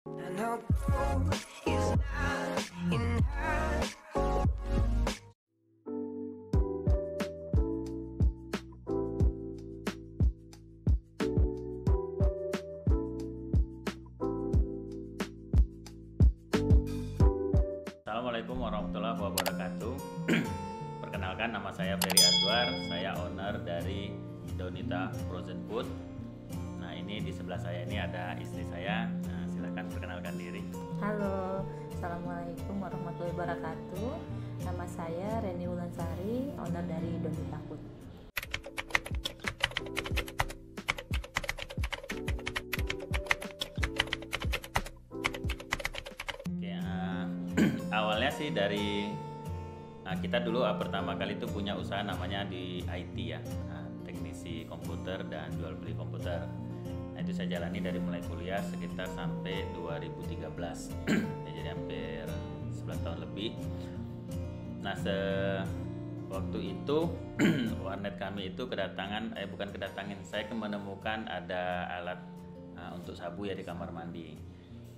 Assalamualaikum warahmatullahi wabarakatuh. Perkenalkan, nama saya Ferry Azwar. Saya owner dari Donita Frozen Food. Nah, ini di sebelah saya ini ada istri saya. Nah, silakan perkenalkan diri. Halo, Assalamualaikum warahmatullahi wabarakatuh. Nama saya Reni Wulansari, owner dari Donita Food. Oke, awalnya sih dari kita dulu pertama kali itu punya usaha namanya di IT ya, teknisi komputer dan jual beli komputer. Nah, itu saya jalani dari mulai kuliah sekitar sampai 2013 ya, jadi hampir 11 tahun lebih. Nah, waktu itu warnet kami itu saya menemukan ada alat untuk sabu ya di kamar mandi.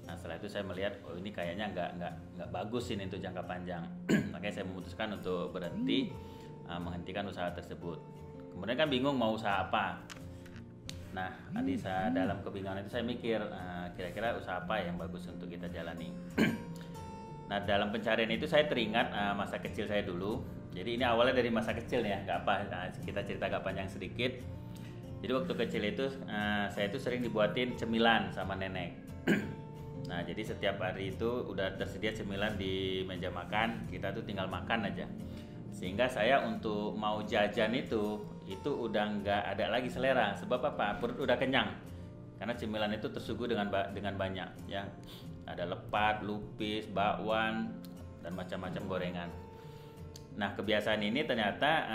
Nah, setelah itu saya melihat, oh ini kayaknya nggak bagus ini untuk jangka panjang. Makanya saya memutuskan untuk berhenti, menghentikan usaha tersebut. Kemudian kan bingung mau usaha apa. Nah, dalam kebingungan itu saya mikir, kira-kira usaha apa yang bagus untuk kita jalani. Nah, dalam pencarian itu saya teringat masa kecil saya dulu. Jadi ini awalnya dari masa kecil ya, nggak apa. Kita cerita agak panjang sedikit. Jadi waktu kecil itu saya itu sering dibuatin cemilan sama nenek. Nah, jadi setiap hari itu udah tersedia cemilan di meja makan, kita tuh tinggal makan aja. Sehingga saya untuk mau jajan itu udah nggak ada lagi selera. Sebab apa? Perut udah kenyang. Karena cemilan itu tersuguh dengan banyak ya. Ada lepat, lupis, bakwan, dan macam-macam gorengan. Nah, kebiasaan ini ternyata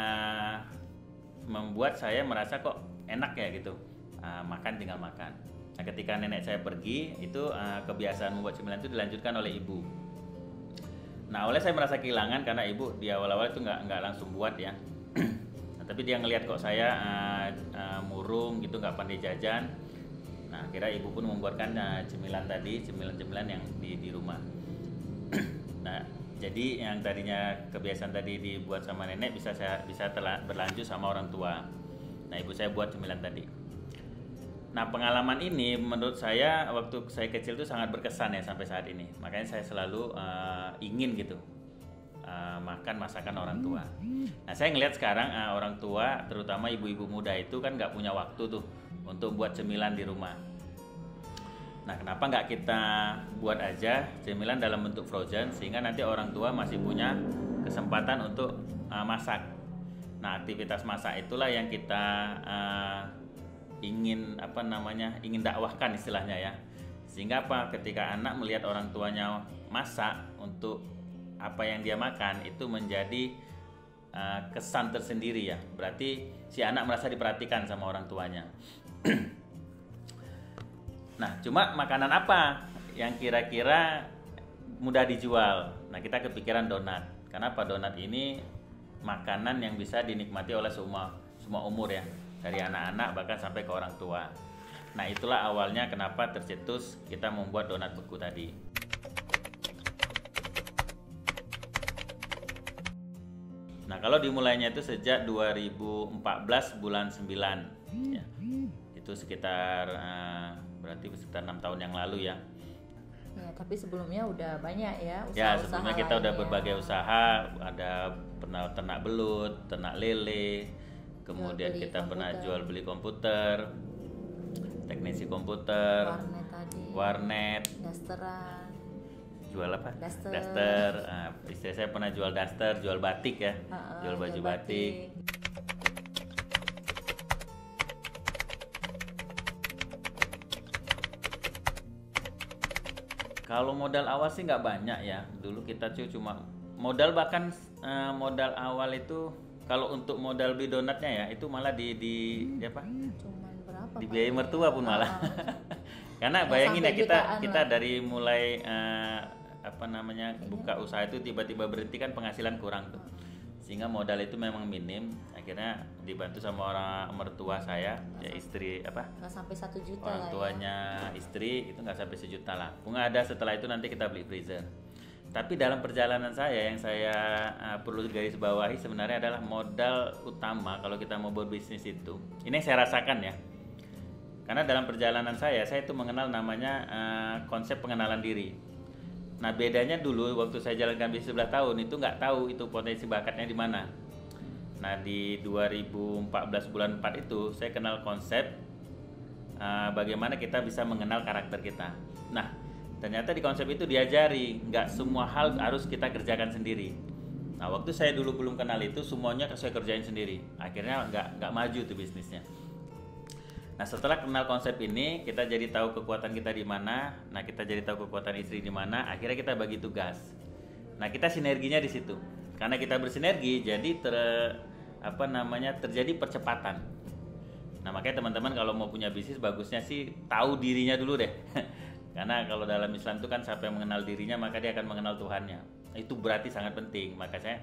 membuat saya merasa kok enak ya gitu. Makan tinggal makan. Nah, ketika nenek saya pergi, itu kebiasaan membuat cemilan itu dilanjutkan oleh ibu. Nah, awalnya saya merasa kehilangan karena ibu di awal-awal itu nggak langsung buat ya. Nah, tapi dia ngelihat kok saya murung gitu, nggak pandai jajan. Nah, akhirnya ibu pun membuatkan cemilan-cemilan yang di rumah. Nah, jadi yang tadinya kebiasaan tadi dibuat sama nenek bisa berlanjut sama orang tua. Nah, ibu saya buat cemilan tadi. Nah, pengalaman ini menurut saya waktu saya kecil itu sangat berkesan ya sampai saat ini. Makanya saya selalu ingin gitu makan masakan orang tua. Nah, saya ngelihat sekarang orang tua, terutama ibu-ibu muda itu kan nggak punya waktu tuh untuk buat cemilan di rumah. Nah, kenapa nggak kita buat aja cemilan dalam bentuk frozen sehingga nanti orang tua masih punya kesempatan untuk masak. Nah, aktivitas masak itulah yang kita ingin dakwahkan istilahnya ya. Sehingga ketika anak melihat orang tuanya masak untuk apa yang dia makan, itu menjadi kesan tersendiri ya. Berarti si anak merasa diperhatikan sama orang tuanya. Nah, cuma makanan apa yang kira-kira mudah dijual? Nah, kita kepikiran donat. Kenapa? Donat ini makanan yang bisa dinikmati oleh semua umur ya, dari anak-anak bahkan sampai ke orang tua. Nah, itulah awalnya kenapa tercetus kita membuat donat beku tadi. Nah, kalau dimulainya itu sejak 2014 bulan 9 ya. Itu sekitar berarti sekitar 6 tahun yang lalu ya. Ya, tapi sebelumnya udah banyak ya usaha-usaha. Ya, sebelumnya kita udah berbagai usaha, ada pernah ternak belut, ternak lele, kemudian kita pernah jual beli komputer, teknisi komputer, warnet, dasteran. Jual apa? Daster. Istri saya pernah jual daster, jual batik ya, jual baju batik. Kalau modal awal sih nggak banyak ya. Dulu kita cuma modal, bahkan modal awal itu kalau untuk modal beli donatnya ya itu malah di apa? Cuman berapa? Di biaya mertua pun malah. Karena bayangin ya kita dari mulai buka usaha itu tiba-tiba berhenti kan penghasilan kurang tuh. sehingga modal itu memang minim. Akhirnya dibantu sama orang mertua saya, ya istri nggak sampai 1 juta orang lah tuanya istri itu nggak sampai 1 juta lah. Bunga ada, setelah itu nanti kita beli freezer. Tapi dalam perjalanan saya yang saya perlu garis bawahi sebenarnya adalah modal utama kalau kita mau berbisnis itu. Ini yang saya rasakan ya. Karena dalam perjalanan saya itu mengenal namanya konsep pengenalan diri. Nah bedanya dulu waktu saya jalankan bisnis 11 tahun itu nggak tahu itu potensi bakatnya di mana. Nah di 2014 bulan 4 itu saya kenal konsep bagaimana kita bisa mengenal karakter kita. Nah ternyata di konsep itu diajari nggak semua hal harus kita kerjakan sendiri. Nah waktu saya dulu belum kenal itu semuanya saya kerjain sendiri. Akhirnya nggak maju tuh bisnisnya. Nah setelah kenal konsep ini kita jadi tahu kekuatan kita di mana. Nah kita jadi tahu kekuatan istri di mana. Akhirnya kita bagi tugas. Nah kita sinerginya di situ. Karena kita bersinergi jadi terjadi percepatan. Nah makanya teman-teman kalau mau punya bisnis bagusnya sih tahu dirinya dulu deh. Karena kalau dalam Islam itu kan siapa yang mengenal dirinya maka dia akan mengenal Tuhannya. Itu berarti sangat penting. Maka saya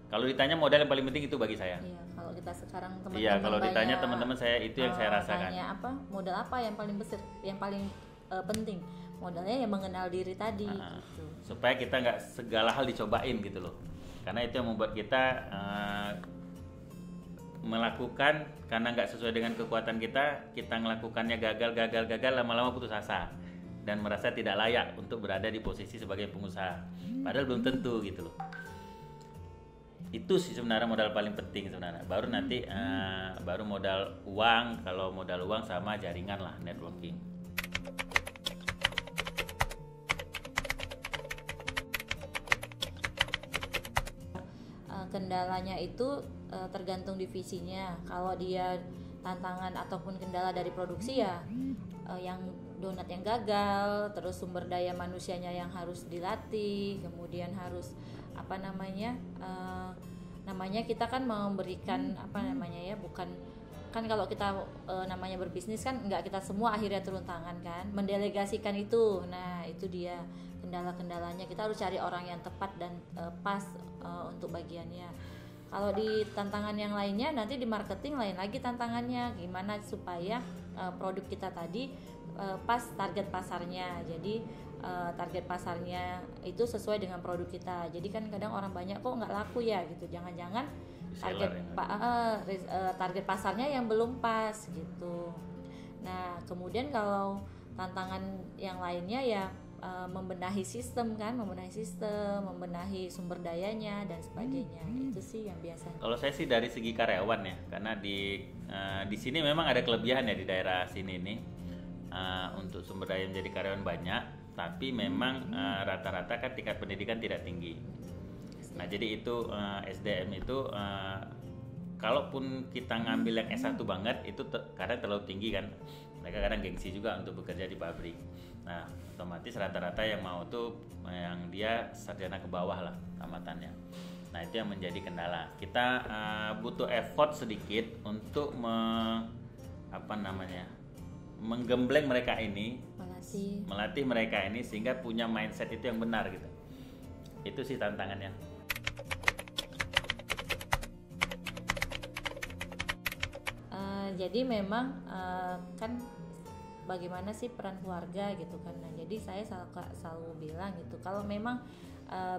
kalau ditanya modal yang paling penting itu bagi saya. Iya, kalau kita sekarang teman-teman Iya, kalau ditanya teman-teman saya itu yang saya rasakan. Tanya modal apa yang paling besar, yang paling penting? Modalnya yang mengenal diri tadi. Gitu. Supaya kita nggak segala hal dicobain gitu loh. Karena itu yang membuat kita melakukan karena nggak sesuai dengan kekuatan kita melakukannya gagal, lama-lama putus asa dan merasa tidak layak untuk berada di posisi sebagai pengusaha. Padahal belum tentu gitu loh. Itu sih sebenarnya modal paling penting sebenarnya. Baru nanti baru modal uang. Kalau modal uang sama jaringan lah, networking. Kendalanya itu tergantung divisinya. Kalau dia tantangan ataupun kendala dari produksi ya yang donat yang gagal, terus sumber daya manusianya yang harus dilatih, kemudian harus namanya kita kan memberikan bukan kan kalau kita namanya berbisnis kan nggak kita semua akhirnya turun tangan kan, mendelegasikan itu. Nah itu dia kendala-kendalanya, kita harus cari orang yang tepat dan pas untuk bagiannya. Kalau di tantangan yang lainnya nanti di marketing lain lagi tantangannya, gimana supaya produk kita tadi pas target pasarnya. Jadi target pasarnya itu sesuai dengan produk kita. Jadi kan kadang orang banyak kok nggak laku ya gitu. Jangan-jangan target pasarnya yang belum pas gitu. Nah kemudian kalau tantangan yang lainnya ya membenahi sistem, membenahi sumber dayanya dan sebagainya. Itu sih yang biasa. Kalau saya sih dari segi karyawan ya, karena di sini memang ada kelebihan ya di daerah sini nih untuk sumber daya menjadi karyawan banyak, tapi memang rata-rata kan tingkat pendidikan tidak tinggi. Nah jadi itu SDM itu kalaupun kita ngambil yang S1 banget itu kadang terlalu tinggi kan. Mereka kadang gengsi juga untuk bekerja di pabrik. Nah otomatis rata-rata yang mau tuh yang dia sarjana ke bawah lah tamatannya. Nah itu yang menjadi kendala. Kita butuh effort sedikit untuk menggembleng mereka ini, melatih mereka ini sehingga punya mindset itu yang benar gitu. Itu sih tantangannya. Jadi memang kan bagaimana sih peran keluarga gitu kan. Nah, jadi saya selalu bilang gitu, kalau memang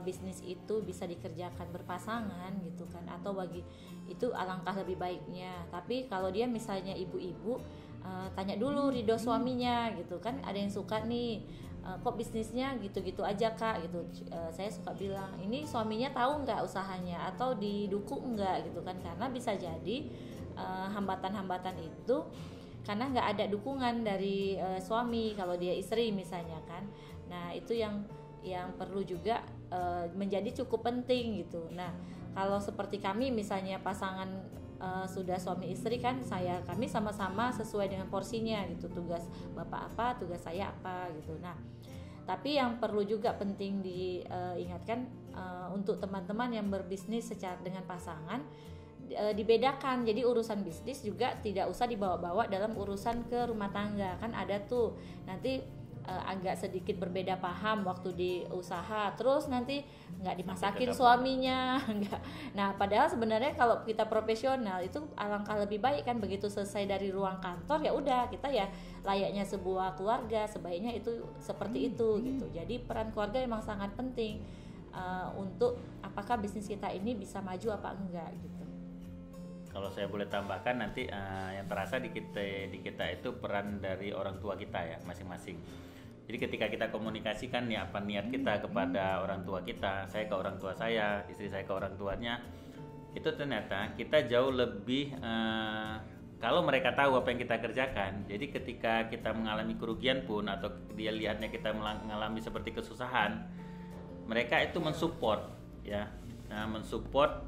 bisnis itu bisa dikerjakan berpasangan gitu kan, atau bagi itu alangkah lebih baiknya. Tapi kalau dia misalnya ibu-ibu tanya dulu ridho suaminya gitu kan. Ada yang suka nih kok bisnisnya gitu-gitu aja kak gitu. Saya suka bilang ini suaminya tahu nggak usahanya atau didukung nggak gitu kan, karena bisa jadi hambatan-hambatan itu karena nggak ada dukungan dari suami kalau dia istri misalnya kan. Nah itu yang perlu juga menjadi cukup penting gitu. Nah kalau seperti kami misalnya pasangan sudah suami istri kan, kami sama-sama sesuai dengan porsinya gitu, tugas bapak apa, tugas saya apa gitu. Nah tapi yang perlu juga penting diingatkan untuk teman-teman yang berbisnis dengan pasangan, dibedakan. Jadi urusan bisnis juga tidak usah dibawa-bawa dalam urusan ke rumah tangga. Kan ada tuh nanti agak sedikit berbeda paham waktu di usaha, terus nanti nggak dimasakin Sampai ke suaminya, nggak. Nah, padahal sebenarnya kalau kita profesional itu alangkah lebih baik kan, begitu selesai dari ruang kantor ya udah kita ya layaknya sebuah keluarga, sebaiknya itu seperti itu gitu. Jadi peran keluarga memang sangat penting untuk apakah bisnis kita ini bisa maju apa enggak gitu. Kalau saya boleh tambahkan nanti yang terasa di kita itu peran dari orang tua kita ya masing-masing. Jadi ketika kita komunikasikan nih apa niat kita kepada orang tua kita, saya ke orang tua saya, istri saya ke orang tuanya, itu ternyata kita jauh lebih kalau mereka tahu apa yang kita kerjakan. Jadi ketika kita mengalami kerugian pun atau dia lihatnya kita mengalami seperti kesusahan, mereka itu mensupport ya. Mensupport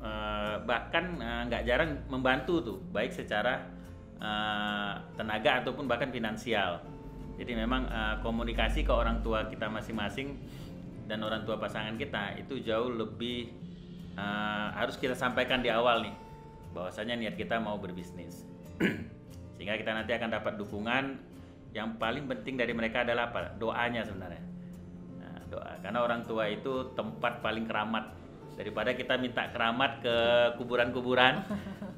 bahkan nggak jarang membantu tuh, baik secara tenaga ataupun bahkan finansial. Jadi memang komunikasi ke orang tua kita masing-masing dan orang tua pasangan kita itu jauh lebih harus kita sampaikan di awal nih, bahwasanya niat kita mau berbisnis. Sehingga kita nanti akan dapat dukungan. Yang paling penting dari mereka adalah apa? Doanya sebenarnya. Doa, karena orang tua itu tempat paling keramat. Daripada kita minta keramat ke kuburan-kuburan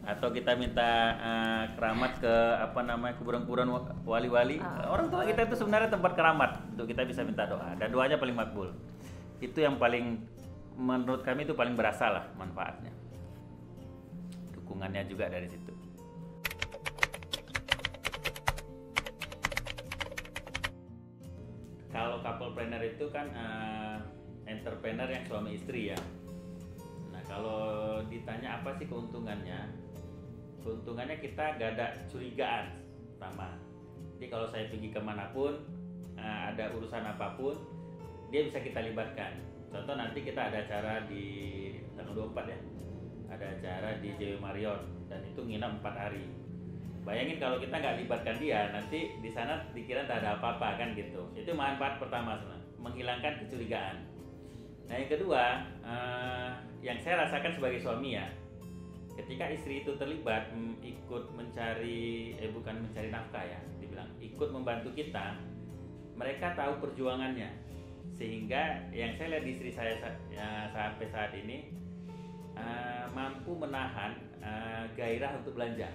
atau kita minta keramat ke kuburan-kuburan wali-wali, orang tua kita itu sebenarnya tempat keramat untuk kita bisa minta doa, dan doanya paling makbul. Itu yang paling, menurut kami itu paling berasa lah manfaatnya, dukungannya juga dari situ. Kalau couplepreneur itu kan entrepreneur yang suami istri ya. Kalau ditanya apa sih keuntungannya? Keuntungannya kita gak ada curigaan pertama. Jadi kalau saya pergi kemanapun, ada urusan apapun, dia bisa kita libatkan. Contoh nanti kita ada acara di tanggal 24 ya, ada acara di JW Marriott dan itu nginap 4 hari. Bayangin kalau kita nggak libatkan dia, nanti di sana dikira tak ada apa-apa kan gitu. Itu manfaat pertama sebenarnya, menghilangkan kecurigaan. Nah yang kedua, yang saya rasakan sebagai suami ya, ketika istri itu terlibat ikut mencari, bukan mencari nafkah ya, dibilang ikut membantu kita, mereka tahu perjuangannya, sehingga yang saya lihat di istri saya sampai saat ini mampu menahan gairah untuk belanja.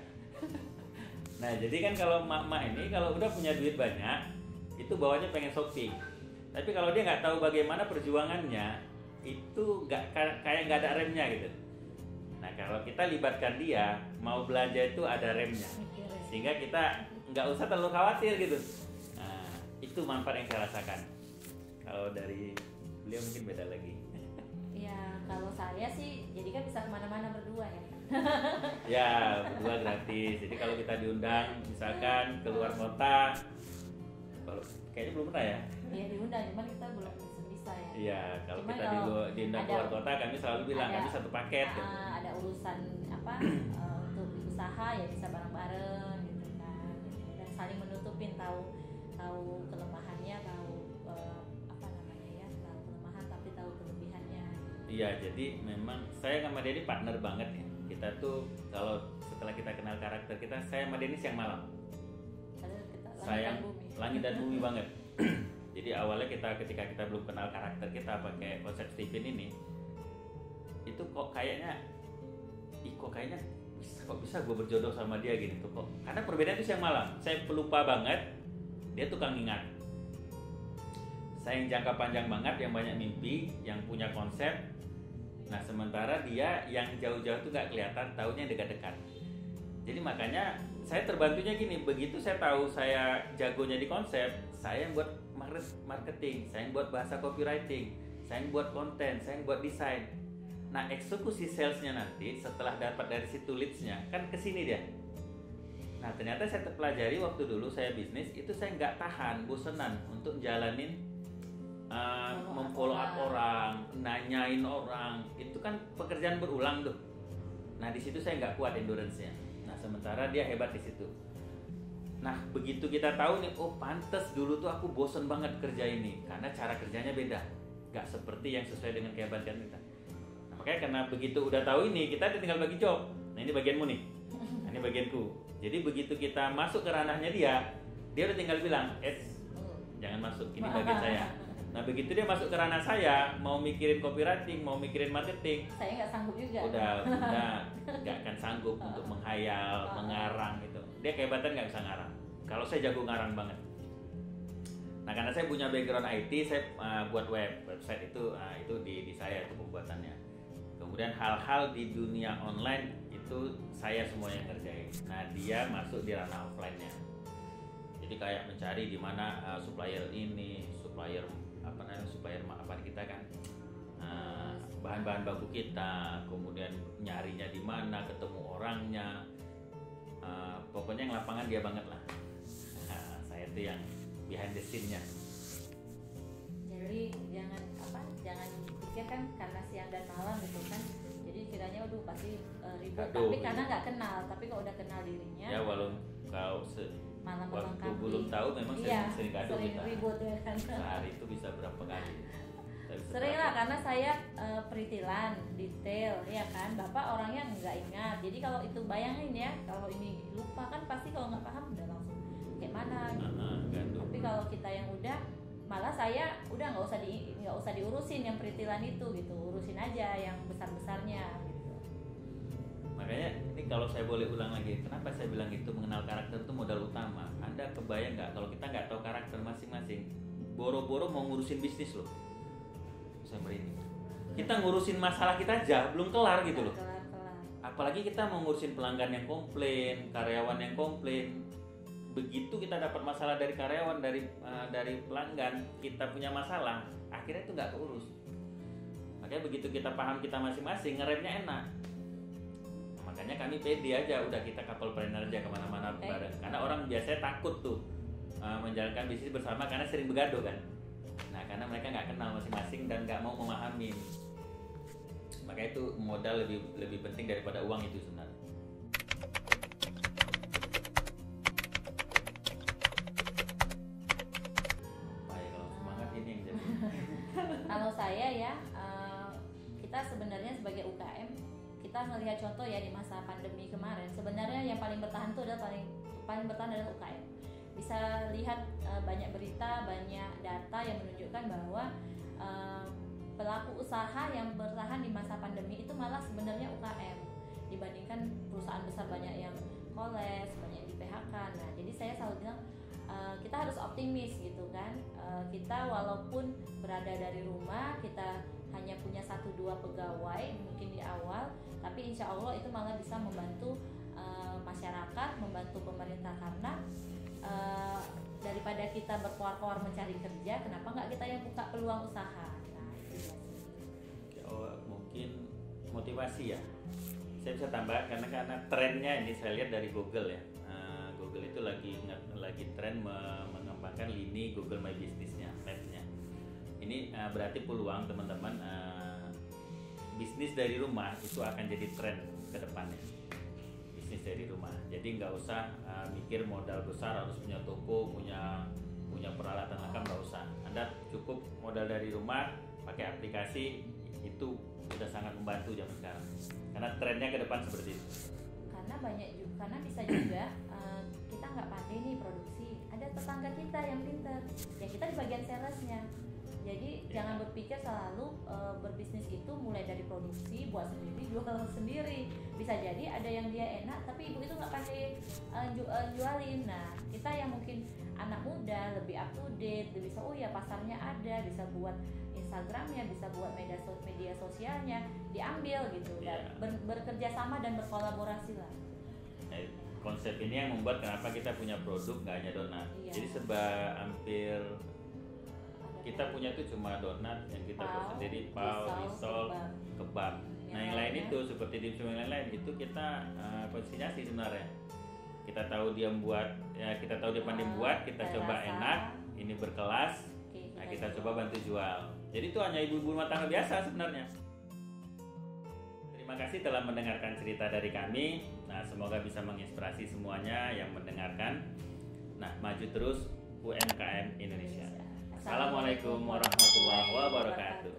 Nah jadi kan kalau mak-mak ini kalau udah punya duit banyak, itu bawanya pengen shopping. Tapi kalau dia nggak tahu bagaimana perjuangannya, itu kayak nggak ada remnya gitu. Nah kalau kita libatkan dia, mau belanja itu ada remnya, sehingga kita nggak usah terlalu khawatir gitu. Nah itu manfaat yang saya rasakan. Kalau dari beliau mungkin beda lagi. Ya kalau saya sih, jadi kan bisa kemana-mana berdua ya. Ya berdua gratis. Jadi kalau kita diundang, misalkan keluar kota, kalau kayaknya belum pernah ya. Iya diundang, cuman kita belum bisa ya. Iya, kalau cuman kita diundang keluar kota, kami selalu bilang kami satu paket. Gitu. Ada urusan untuk usaha ya bisa bareng-bareng gitu kan, dan saling menutupin, tahu kelemahannya, tahu tahu kelemahan tapi tahu kelebihannya. Iya, jadi memang saya sama Denny partner banget ya. Kita tuh kalau setelah kita kenal karakter kita, saya sama Denny siang malam. Sayang langit dan bumi banget. Jadi awalnya ketika kita belum kenal karakter kita pakai konsep Steven ini, itu kok kayaknya bisa gue berjodoh sama dia gitu kok. Karena perbedaan itu siang malam. Saya pelupa banget, dia tukang ingat. Saya yang jangka panjang banget, yang banyak mimpi, yang punya konsep. Nah sementara dia yang jauh-jauh tuh gak kelihatan, taunya yang dekat-dekat. Jadi makanya saya terbantunya gini, begitu saya tahu saya jagonya di konsep, saya yang buat marketing, saya yang buat bahasa copywriting, saya yang buat konten, saya yang buat desain. Nah eksekusi salesnya nanti setelah dapat dari situ leadsnya kan kesini dia. Nah ternyata saya terpelajari waktu dulu saya bisnis itu saya nggak tahan, bosenan untuk jalanin memfollow up orang, nanyain orang, itu kan pekerjaan berulang tuh. Nah di situ saya nggak kuat endurance-nya. Nah sementara dia hebat di situ. Nah begitu kita tahu nih, oh pantes dulu tuh aku bosen banget kerja ini karena cara kerjanya beda, nggak seperti yang sesuai dengan kehebatan kita. Nah, makanya karena begitu udah tahu ini, kita tinggal bagi job. Nah ini bagianmu nih, nah, ini bagianku. Jadi begitu kita masuk ke ranahnya dia udah tinggal bilang, jangan masuk, ini bagian saya. Nah begitu dia masuk ke ranah saya, mau mikirin copywriting, mau mikirin marketing, saya nggak sanggup juga. Udah nggak akan sanggup untuk menghayal, mengarang gitu. Dia kehebatan nggak bisa ngarang. Kalau saya jago ngarang banget. Nah karena saya punya background IT, saya buat website itu di saya itu pembuatannya. Kemudian hal-hal di dunia online itu saya semuanya ngerjain. Nah dia masuk di ranah offline-nya. Jadi kayak mencari di mana supplier ini, supplier kita kan, bahan-bahan baku kita, kemudian nyarinya di mana, ketemu orangnya, pokoknya yang lapangan dia banget lah. Saya tuh yang behind the scene-nya. Jadi jangan pikir kan karena siang dan malam gitu kan, jadi kiranya pasti ribut. Tapi karena nggak kenal, tapi kalau udah kenal dirinya ya walau kalau malam waktu belum tahu memang sering kado kita ribut ya kan. Sehari itu bisa berapa kali. Sering lah karena saya peritilan detail ya kan, bapak orangnya nggak ingat, jadi kalau itu bayangin ya, kalau ini lupa kan pasti kalau nggak paham udah langsung kayak mana gitu. Tapi kalau kita yang udah, malah saya udah nggak usah diurusin yang peritilan itu gitu, urusin aja yang besarnya gitu. Makanya ini kalau saya boleh ulang lagi, kenapa saya bilang itu mengenal karakter itu modal utama. Anda kebayang nggak kalau kita nggak tahu karakter masing-masing, boro-boro mau ngurusin bisnis loh, saya merinding. Kita ngurusin masalah kita aja belum kelar gitu loh. Apalagi kita mau ngurusin pelanggan yang komplain, karyawan yang komplain. Begitu kita dapat masalah dari karyawan, dari pelanggan, kita punya masalah, akhirnya itu nggak keurus. Makanya begitu kita paham kita masing-masing, ngeremnya enak. Makanya kami pede aja, udah kita couple planner aja kemana-mana bareng. Karena orang biasanya takut tuh menjalankan bisnis bersama karena sering begaduh kan. Nah karena mereka nggak kenal masing-masing dan nggak mau memahami. Makanya itu modal lebih penting daripada uang itu sebenarnya. Kalau saya ya, kita sebenarnya sebagai UKM, kita melihat contoh ya di masa pandemi kemarin, sebenarnya yang paling bertahan itu adalah paling bertahan adalah UKM. Bisa lihat banyak berita, banyak data yang menunjukkan bahwa pelaku usaha yang bertahan di masa pandemi itu malah sebenarnya UKM dibandingkan perusahaan besar, banyak yang koles, banyak yang di PHK. Nah jadi saya selalu bilang kita harus optimis gitu kan. Kita walaupun berada dari rumah, kita hanya punya 1-2 pegawai mungkin di awal, tapi insya Allah itu malah bisa membantu masyarakat, membantu pemerintah. Karena daripada kita berkoar-koar mencari kerja, kenapa nggak kita yang buka peluang usaha. Nah itu mungkin motivasi ya, saya bisa tambah karena trennya ini saya lihat dari Google ya. Google itu lagi tren mengembangkan lini Google My Business-nya, Maps-nya. Ini berarti peluang teman-teman bisnis dari rumah itu akan jadi tren ke depannya. Bisnis dari rumah. Jadi nggak usah mikir modal besar harus punya toko, punya peralatan lengkap, nggak usah. Anda cukup modal dari rumah, pakai aplikasi, itu sudah sangat membantu zaman sekarang. Karena trennya ke depan seperti itu. Karena bisa juga kita nggak pandai nih produksi, ada tetangga kita yang pintar, ya kita di bagian salesnya. Jadi jangan berpikir selalu berbisnis itu mulai dari produksi, buat sendiri, jual sendiri. Bisa jadi ada yang dia enak tapi ibu itu nggak pandai jualin. Nah kita yang mungkin anak muda lebih up to date, bisa pasarnya ada, bisa buat Instagramnya, bisa buat media sosialnya, diambil gitu, dan bekerja sama dan berkolaborasi lah. Konsep ini yang membuat kenapa kita punya produk nggak hanya donat. Jadi hampir kita punya tuh cuma donat yang kita buat sendiri, risol, kebab. Nah yang lain itu seperti dimsum yang lain itu kita konsinyasi sebenarnya. Kita tahu dia pandai buat, kita coba enak, ini berkelas. Nah kita coba bantu jual. Jadi itu hanya ibu-ibu rumah tangga biasa sebenarnya. Terima kasih telah mendengarkan cerita dari kami. Nah, semoga bisa menginspirasi semuanya yang mendengarkan. Nah, maju terus UMKM Indonesia. Assalamualaikum warahmatullahi wabarakatuh.